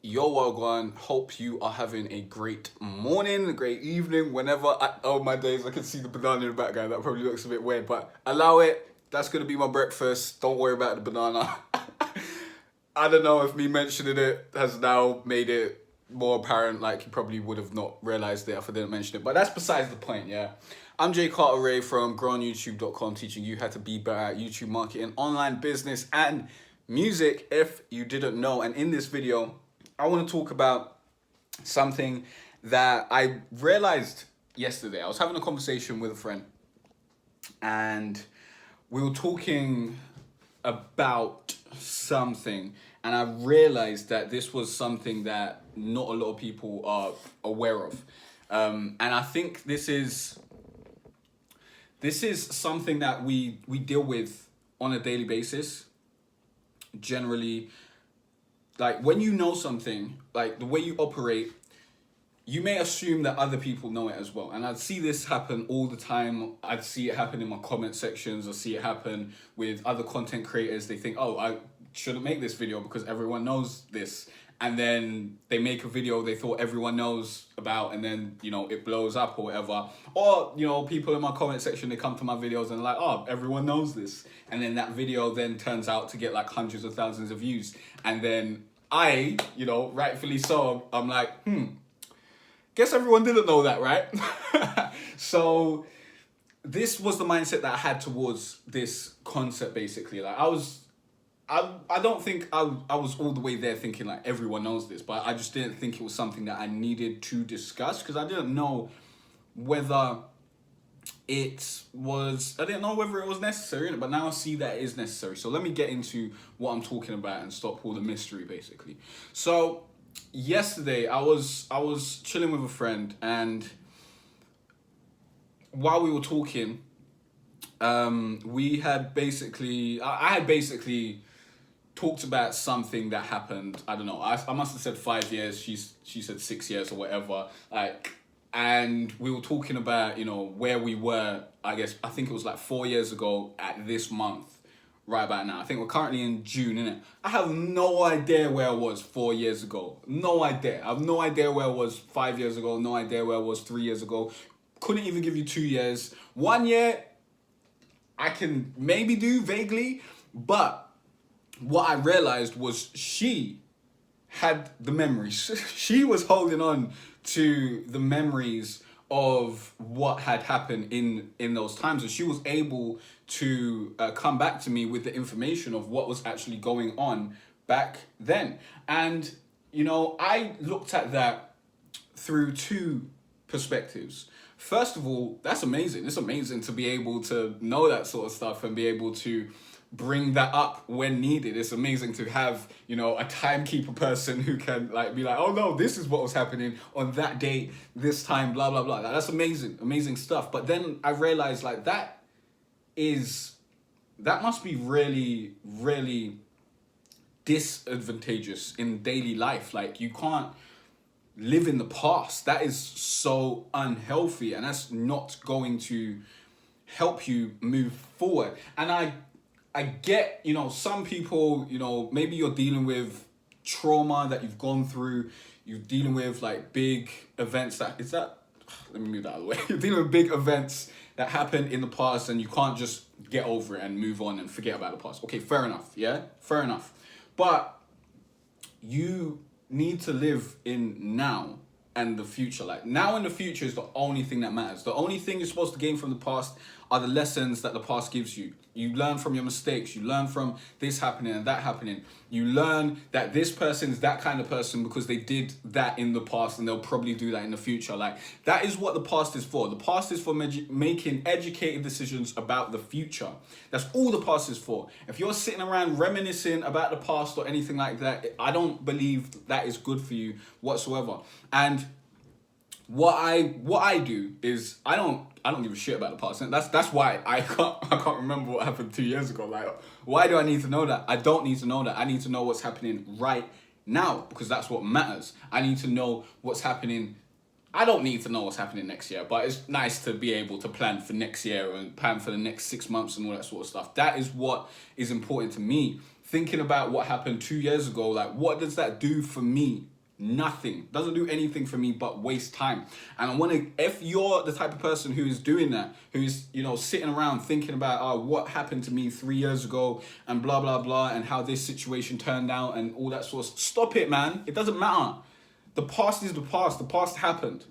Yo, Wagwan, hope you are having a great morning, a great evening, oh my days, I can see the banana in the background, that probably looks a bit weird, but allow it, that's going to be my breakfast, don't worry about the banana. I don't know if me mentioning it has now made it more apparent, like you probably would have not realised it if I didn't mention it, but that's besides the point, yeah. I'm Jay Cartere from growonyoutube.com, teaching you how to be better at YouTube marketing, online business, and music, if you didn't know. And in this video, I want to talk about something that I realized yesterday. I was having a conversation with a friend and we were talking about something, and I realized that this was something that not a lot of people are aware of. And I think this is something that we deal with on a daily basis. Generally, like when you know something, like the way you operate, you may assume that other people know it as well. And I see this happen all the time. I see it happen in my comment sections. I see it happen with other content creators. They think, oh, I shouldn't make this video because everyone knows this. And then they make a video they thought everyone knows about, and then, it blows up or whatever. Or, people in my comment section, they come to my videos and like, oh, everyone knows this. And then that video then turns out to get like hundreds of thousands of views. And then I, rightfully so, I'm like, guess everyone didn't know that, right? So this was the mindset that I had towards this concept, basically. Like I don't think I was all the way there thinking like everyone knows this, but I just didn't think it was something that I needed to discuss because I didn't know whether it was necessary, but now I see that it is necessary. So let me get into what I'm talking about and stop all the mystery, basically. So yesterday I was chilling with a friend, and while we were talking, I had basically talked about something that happened. I don't know. I must have said 5 years. She said 6 years or whatever. And we were talking about where we were. I think it was like 4 years ago at this month. Right about now. I think we're currently in June, innit? I have no idea where I was 4 years ago. No idea. I have no idea where I was 5 years ago. No idea where I was 3 years ago. Couldn't even give you 2 years. 1 year, I can maybe do vaguely. But what I realized was she had the memories. She was holding on to the memories of what had happened in those times, and she was able to come back to me with the information of what was actually going on back then. And I looked at that through two perspectives. First of all, that's amazing. It's amazing to be able to know that sort of stuff and be able to bring that up when needed. It's amazing to have, a timekeeper person who can be like, oh no, this is what was happening on that date, this time, blah, blah, blah. That's amazing stuff. But then I realized that must be really, really disadvantageous in daily life. Like you can't live in the past. That is so unhealthy, and that's not going to help you move forward. And I get, some people, maybe you're dealing with trauma that you've gone through. You're dealing with big events let me move that out of the way. You're dealing with big events that happened in the past, and you can't just get over it and move on and forget about the past. Okay, fair enough. Yeah, fair enough. But you need to live in now and the future. Now and the future is the only thing that matters. The only thing you're supposed to gain from the past are the lessons that the past gives you. You learn from your mistakes. You learn from this happening and that happening. You learn that this person is that kind of person because they did that in the past, and they'll probably do that in the future. That is what the past is for. The past is for making educated decisions about the future. That's all the past is for. If you're sitting around reminiscing about the past or anything like that, I don't believe that is good for you whatsoever. And what I do is I don't give a shit about the past. And that's why I can't remember what happened 2 years ago. Why do I need to know that? I don't need to know that. I need to know what's happening right now, because that's what matters. I need to know what's happening. I don't need to know what's happening next year, but it's nice to be able to plan for next year and plan for the next 6 months and all that sort of stuff. That is what is important to me. Thinking about what happened 2 years ago, what does that do for me nothing. Doesn't do anything for me but waste time. And I want to, if you're the type of person who is doing that, who's, you know, sitting around thinking about what happened to me 3 years ago and blah, blah, blah, and how this situation turned out and all that sort of, stop it, man. It doesn't matter. The past is the past. The past happened.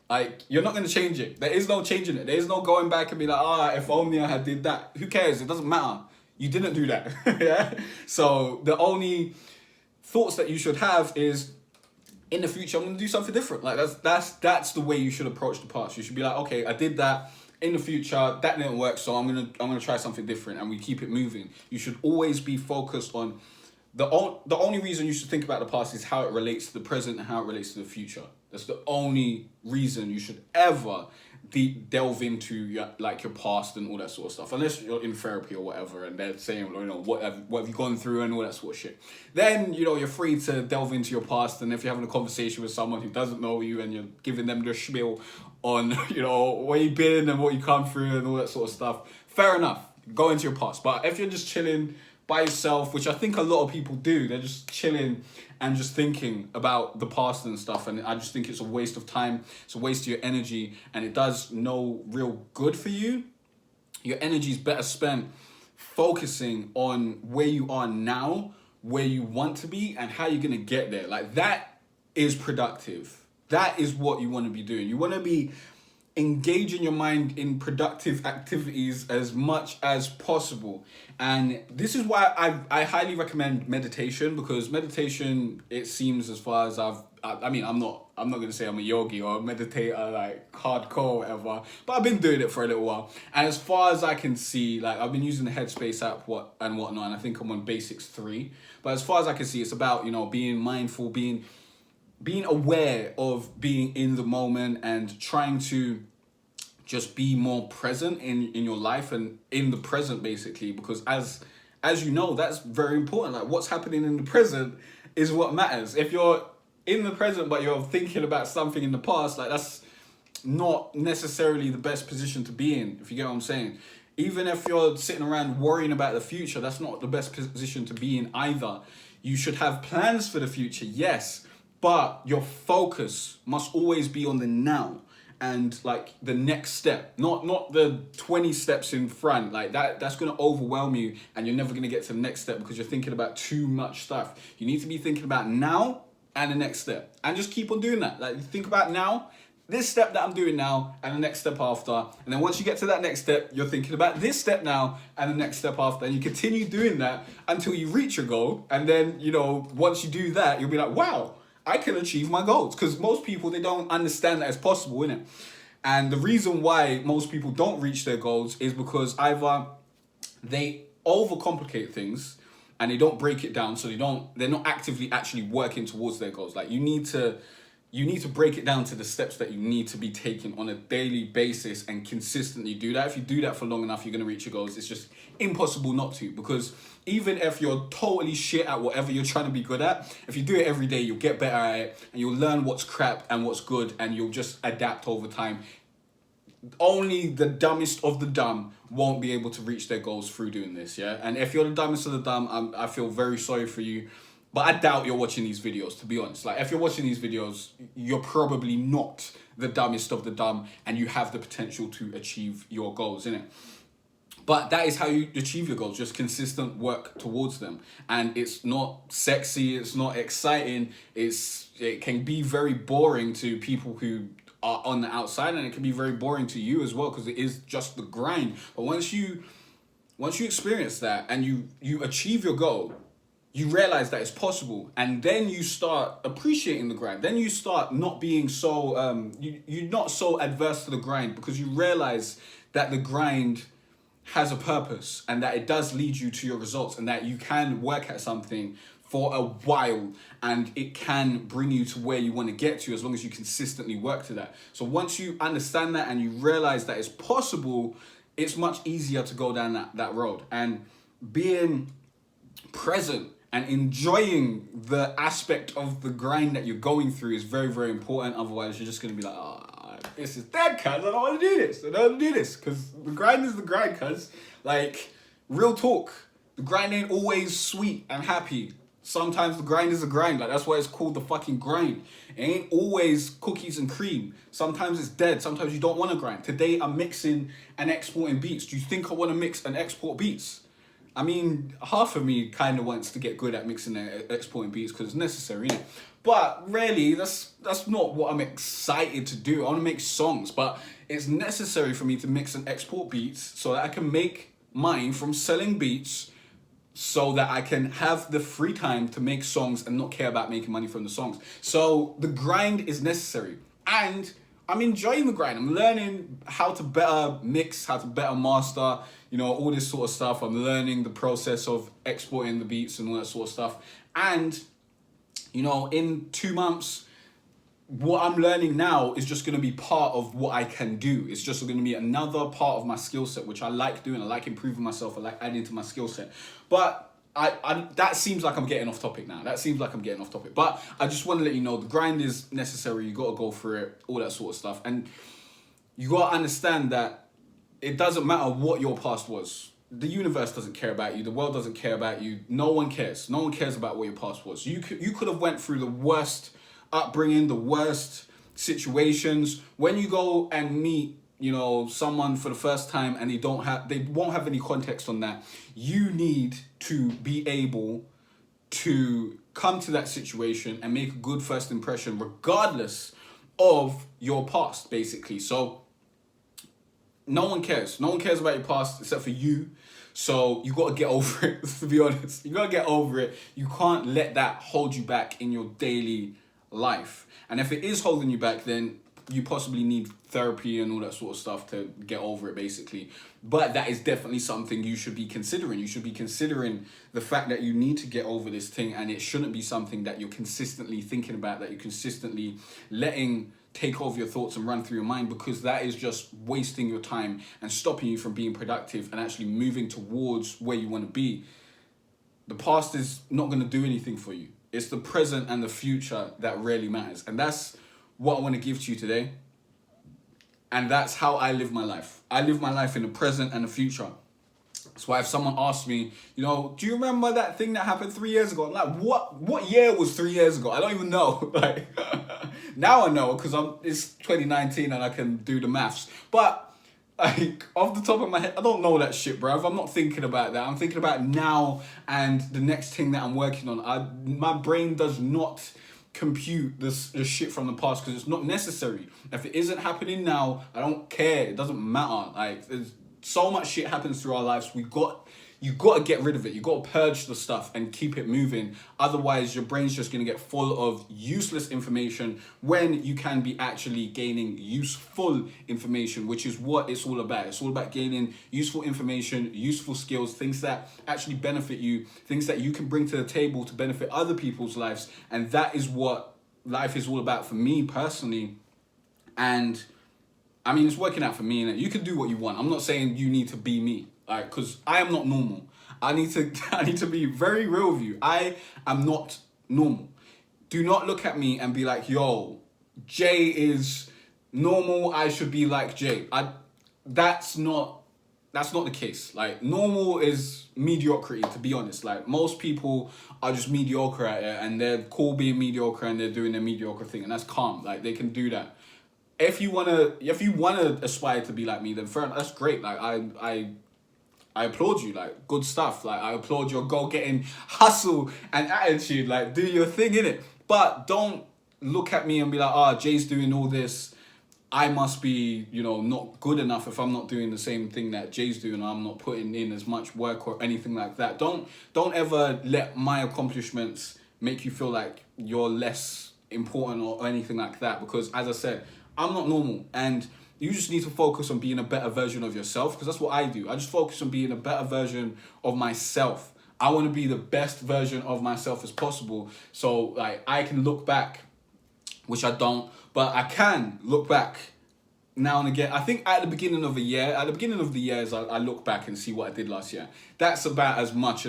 Like, you're not going to change it. There is no changing it. There is no going back and be like, if only I had did that. Who cares? It doesn't matter. You didn't do that. Yeah. So the only thoughts that you should have is, in the future, I'm going to do something different. Like, that's the way you should approach the past. You should be like, okay, I did that. In the future, that didn't work, so I'm gonna try something different, and we keep it moving. You should always be focused on the only reason you should think about the past is how it relates to the present and how it relates to the future. That's the only reason you should ever delve into your past and all that sort of stuff. Unless you're in therapy or whatever, and they're saying, you know, what have you gone through and all that sort of shit. Then, you know, you're free to delve into your past, and if you're having a conversation with someone who doesn't know you and you're giving them the spiel on, you know, where you've been and what you come through and all that sort of stuff, fair enough. Go into your past. But if you're just chilling by yourself, which I think a lot of people do, they're just chilling and just thinking about the past and stuff, and I just think it's a waste of time, it's a waste of your energy, and it does no real good for you. Your energy is better spent focusing on where you are now, where you want to be, and how you're going to get there. Like, that is productive. That is what you want to be doing. You want to be engaging your mind in productive activities as much as possible. And this is why I highly recommend meditation, because meditation, it seems, as far as I'm not going to say I'm a yogi or a meditator, like hardcore or whatever, but I've been doing it for a little while. And as far as I can see, like, I've been using the Headspace app and whatnot, and I think I'm on Basics 3. But as far as I can see, it's about, you know, being mindful, being aware of being in the moment and trying to just be more present in your life and in the present, basically, because as you know, that's very important. Like, what's happening in the present is what matters. If you're in the present but you're thinking about something in the past, like, that's not necessarily the best position to be in, if you get what I'm saying. Even if you're sitting around worrying about the future, that's not the best position to be in either. You should have plans for the future, yes, but your focus must always be on the now and, like, the next step, not the 20 steps in front. Like, that's going to overwhelm you, and you're never going to get to the next step because you're thinking about too much stuff. You need to be thinking about now and the next step, and just keep on doing that. Like, think about now, this step that I'm doing now, and the next step after, and then once you get to that next step, you're thinking about this step now and the next step after, and you continue doing that until you reach your goal. And then, you know, once you do that, you'll be like, wow, I can achieve my goals. Because most people, they don't understand that it's possible, innit? And the reason why most people don't reach their goals is because either they overcomplicate things and they don't break it down, so they're not actively actually working towards their goals. Like, you need to break it down to the steps that you need to be taking on a daily basis and consistently do that. If you do that for long enough, you're going to reach your goals. It's just impossible not to, because even if you're totally shit at whatever you're trying to be good at, if you do it every day, you'll get better at it, and you'll learn what's crap and what's good, and you'll just adapt over time. Only the dumbest of the dumb won't be able to reach their goals through doing this, yeah? And if you're the dumbest of the dumb, I feel very sorry for you. But I doubt you're watching these videos, to be honest. Like, if you're watching these videos, you're probably not the dumbest of the dumb, and you have the potential to achieve your goals, innit? But that is how you achieve your goals, just consistent work towards them. And it's not sexy, it's not exciting, it can be very boring to people who are on the outside, and it can be very boring to you as well, because it is just the grind. But once you experience that and you achieve your goal, you realize that it's possible, and then you start appreciating the grind. Then you start not being so you're not so adverse to the grind, because you realize that the grind has a purpose and that it does lead you to your results, and that you can work at something for a while and it can bring you to where you want to get to, as long as you consistently work to that. So once you understand that and you realize that it's possible, it's much easier to go down that road. And being present and enjoying the aspect of the grind that you're going through is very, very important. Otherwise, you're just going to be like, oh, this is dead, cuz. I don't want to do this. I don't want to do this. Because the grind is the grind, cuz. Like, real talk. The grind ain't always sweet and happy. Sometimes the grind is a grind. Like, that's why it's called the fucking grind. It ain't always cookies and cream. Sometimes it's dead. Sometimes you don't want to grind. Today I'm mixing and exporting beats. Do you think I want to mix and export beats? I mean, half of me kind of wants to get good at mixing and exporting beats because it's necessary, innit? But really, that's not what I'm excited to do. I want to make songs, but it's necessary for me to mix and export beats so that I can make money from selling beats, so that I can have the free time to make songs and not care about making money from the songs. So the grind is necessary. And I'm enjoying the grind. I'm learning how to better mix, how to better master, all this sort of stuff. I'm learning the process of exporting the beats and all that sort of stuff. And, in 2 months, what I'm learning now is just going to be part of what I can do. It's just going to be another part of my skill set, which I like doing. I like improving myself. I like adding to my skill set. But I that seems like I'm getting off topic now. But I just want to let you know the grind is necessary. You got to go through it, all that sort of stuff. And you got to understand that it doesn't matter what your past was. The universe doesn't care about you. The world doesn't care about you. No one cares. No one cares about what your past was. You could have went through the worst upbringing, the worst situations. When you go and meet, someone for the first time and they won't have any context on that, you need to be able to come to that situation and make a good first impression regardless of your past, basically. So no one cares. No one cares about your past except for you. So you got to get over it, to be honest. You got to get over it. You can't let that hold you back in your daily life. And if it is holding you back, then you possibly need therapy and all that sort of stuff to get over it, basically. But that is definitely something you should be considering. You should be considering the fact that you need to get over this thing, and it shouldn't be something that you're consistently thinking about, that you're consistently letting take over your thoughts and run through your mind, because that is just wasting your time and stopping you from being productive and actually moving towards where you want to be. The past is not going to do anything for you. It's the present and the future that really matters. And that's what I want to give to you today. And that's how I live my life. I live my life in the present and the future. That's why if someone asks me, do you remember that thing that happened 3 years ago? I'm like, what year was 3 years ago? I don't even know. Like, now I know because it's 2019 and I can do the maths. But like, off the top of my head, I don't know that shit, bruv. I'm not thinking about that. I'm thinking about now and the next thing that I'm working on. My brain does not compute the shit from the past because it's not necessary. If it isn't happening now, I don't care. It doesn't matter. Like, there's so much shit happens through our lives. You got to get rid of it. You got to purge the stuff and keep it moving. Otherwise, your brain's just going to get full of useless information when you can be actually gaining useful information, which is what it's all about. It's all about gaining useful information, useful skills, things that actually benefit you, things that you can bring to the table to benefit other people's lives. And that is what life is all about for me personally. And I mean, it's working out for me. And you can do what you want. I'm not saying you need to be me. Like, because I am not normal. I need to be very real with you. I am not normal. Do not look at me and be like, yo, Jay is normal. I should be like Jay. That's not the case. Like, normal is mediocrity, to be honest. Like, most people are just mediocre at it, and they're cool being mediocre, and they're doing their mediocre thing, and that's calm. Like, they can do that. If you wanna aspire to be like me, then fair enough. That's great. Like, I applaud you, like, good stuff. Like, I applaud your go-getting hustle and attitude. Like, do your thing, innit? But don't look at me and be like, Jay's doing all this. I must be, not good enough if I'm not doing the same thing that Jay's doing. I'm not putting in as much work or anything like that. Don't ever let my accomplishments make you feel like you're less important or anything like that. Because, as I said, I'm not normal. And you just need to focus on being a better version of yourself, because that's what I do. I just focus on being a better version of myself. I want to be the best version of myself as possible. So, like, I can look back, which I don't, but I can look back now and again. I think at the beginning of the year, I look back and see what I did last year. That's about as much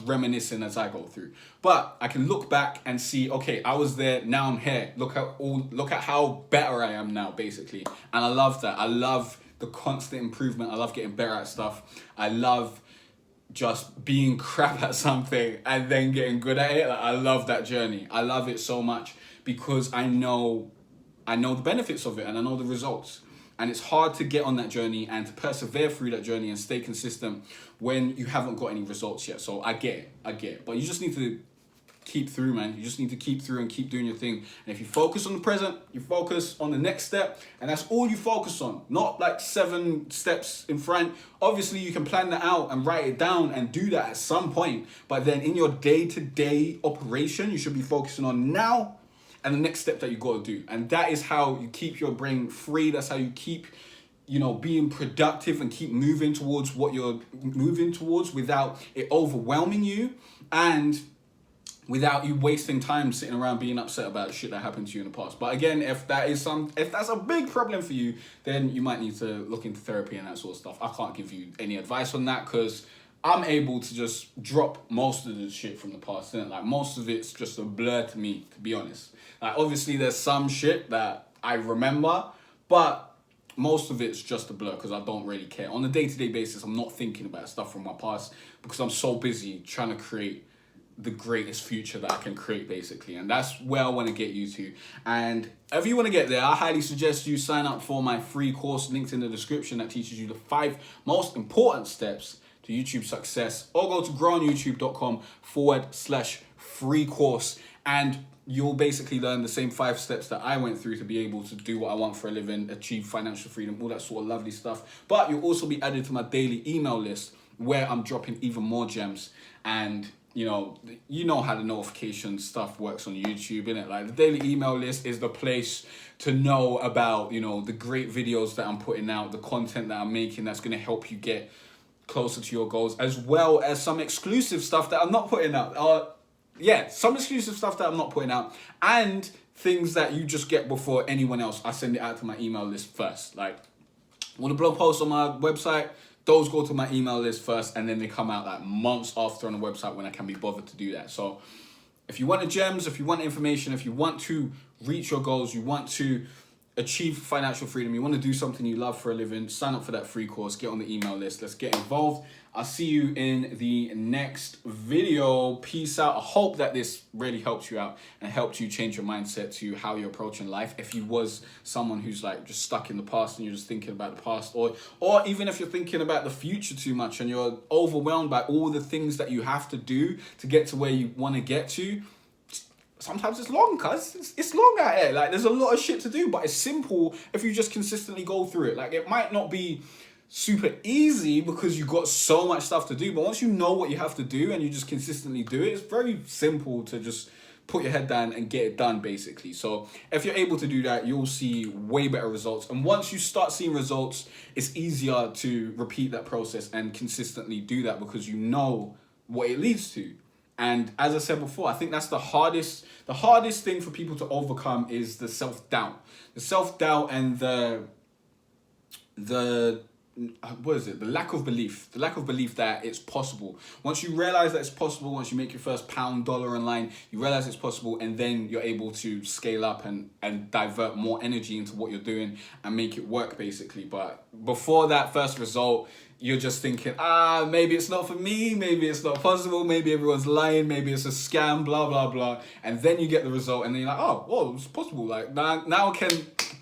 reminiscing as I go through. But I can look back and see, okay, I was there, now I'm here. Look at how better I am now, basically. And I love that. I love the constant improvement. I love getting better at stuff. I love just being crap at something and then getting good at it. Like, I love that journey. I love it so much because I know the benefits of it and I know the results. And it's hard to get on that journey and to persevere through that journey and stay consistent when you haven't got any results yet. So I get it. But you just need to keep through, man. You just need to keep through and keep doing your thing. And if you focus on the present, you focus on the next step, and that's all you focus on. Not like 7 steps in front. Obviously, you can plan that out and write it down and do that at some point. But then in your day-to-day operation, you should be focusing on now and the next step that you got to do. And that is how you keep your brain free. That's how you keep, being productive and keep moving towards what you're moving towards without it overwhelming you and without you wasting time sitting around being upset about shit that happened to you in the past. But again, if that's a big problem for you, then you might need to look into therapy and that sort of stuff. I can't give you any advice on that because I'm able to just drop most of the shit from the past, innit? Like, most of it's just a blur to me, to be honest. Like, obviously there's some shit that I remember, but most of it's just a blur because I don't really care. On a day-to-day basis, I'm not thinking about stuff from my past because I'm so busy trying to create the greatest future that I can create, basically. And that's where I want to get you to. And if you want to get there, I highly suggest you sign up for my free course linked in the description that teaches you the 5 most important steps to YouTube success, or go to growonyoutube.com/free course. And you'll basically learn the same 5 steps that I went through to be able to do what I want for a living, achieve financial freedom, all that sort of lovely stuff. But you'll also be added to my daily email list where I'm dropping even more gems. And you know how the notification stuff works on YouTube, innit? Like, the daily email list is the place to know about, the great videos that I'm putting out, the content that I'm making that's going to help you get closer to your goals, as well as some exclusive stuff that I'm not putting out. Some exclusive stuff that I'm not putting out, and things that you just get before anyone else. I send it out to my email list first. Like, all the blog posts on my website, those go to my email list first, and then they come out like months after on the website when I can be bothered to do that. So if you want the gems, if you want information, if you want to reach your goals, you want to achieve financial freedom, you want to do something you love for a living, sign up for that free course, get on the email list, let's get involved. I'll see you in the next video. Peace out. I hope that this really helps you out and helped you change your mindset to how you're approaching life. If you was someone who's like just stuck in the past and you're just thinking about the past, or even if you're thinking about the future too much and you're overwhelmed by all the things that you have to do to get to where you want to get to, sometimes it's long, cuz it's long out here. Like, there's a lot of shit to do, but it's simple if you just consistently go through it. Like, it might not be super easy because you've got so much stuff to do, but once you know what you have to do and you just consistently do it, it's very simple to just put your head down and get it done, basically. So if you're able to do that, you'll see way better results. And once you start seeing results, it's easier to repeat that process and consistently do that because you know what it leads to. And as I said before, I think that's the hardest thing for people to overcome is the self-doubt. The self-doubt and the lack of belief. The lack of belief that it's possible. Once you realize that it's possible, once you make your first pound, dollar online, you realize it's possible, and then you're able to scale up and divert more energy into what you're doing and make it work, basically. But before that first result, you're just thinking, maybe it's not for me, maybe it's not possible, maybe everyone's lying, maybe it's a scam, blah, blah, blah. And then you get the result and then you're like, oh, whoa, it's possible. Like, now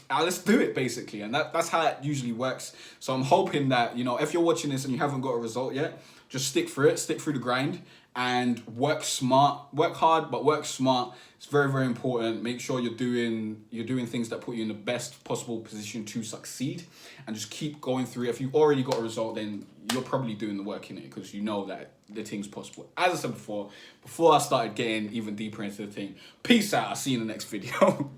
let's do it, basically. And that's how it usually works. So I'm hoping that, if you're watching this and you haven't got a result yet, just stick through it, stick through the grind, and work smart. Work hard, but work smart. It's very, very important. Make sure you're doing things that put you in the best possible position to succeed, and just keep going through it. If you've already got a result, then you're probably doing the work in it because you know that the thing's possible. As I said before I started getting even deeper into the thing, peace out. I'll see you in the next video.